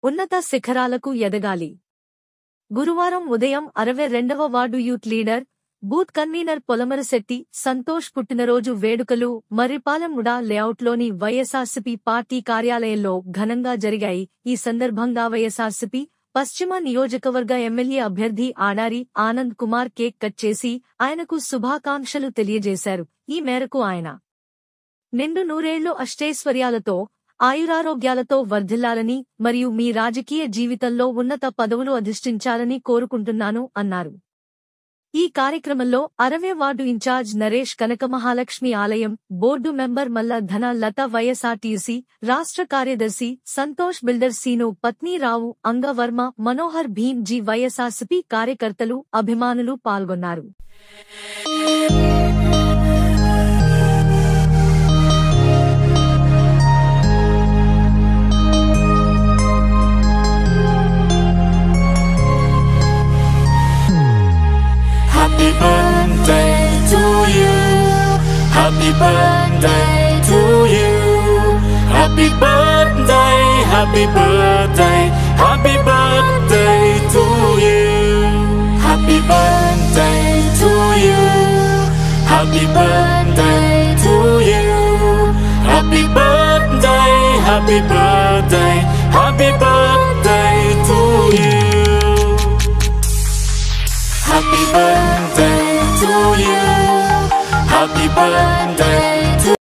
ఉన్నత శిఖరాలకు ఎదగాలి. గురువారం ఉదయం 62వ ward youth leader, booth convener Polamarasetti Santosh పుట్టినరోజు వేడుకలు మర్రిపాలెం ఉడా లేఅవుట్లోని వైఎస్ఆర్సీపీ పార్టీ కార్యాలయంలో ఘనంగా జరిగాయి. ఈ సందర్భంగా వైఎస్ఆర్సీపీ పశ్చిమ నియోజకవర్గ ఎమ్మెల్యే అభ్యర్థి ఆడారి ఆనంద్ కుమార్ కేక్ కట్ చేసి ఆయనకు శుభాకాంక్షలు తెలియజేశారు. ఈ మేరకు ఆయన నిండు నూరేళ్లు అష్టైశ్వర్యాలతో ఆయురారోగ్యాలతో వర్ధిల్లాలని మరియు మీ రాజకీయ జీవితంలో ఉన్నత పదవులు అధిష్ఠించాలని కోరుకుంటున్నాను అన్నారు. ఈ కార్యక్రమంలో 60వ వార్డు ఇన్ఛార్జ్ నరేష్, కనకమహాలక్ష్మి ఆలయం బోర్డు మెంబర్ మల్ల ధన లత, వైఎస్ఆర్టీసీ రాష్ట్ర కార్యదర్శి సంతోష్, బిల్డర్ సీను, పత్ని రావు, అంగవర్మ, మనోహర్, భీమ్ జీ, వైఎస్ఆర్సీపీ కార్యకర్తలు, అభిమానులు పాల్గొన్నారు. Happy birthday to you. Happy birthday to you. Happy birthday, happy birthday, happy birthday to you. Happy birthday to you. Happy birthday to you. Happy birthday, happy birthday, happy birthday to you. Happy birthday to you. Happy birthday to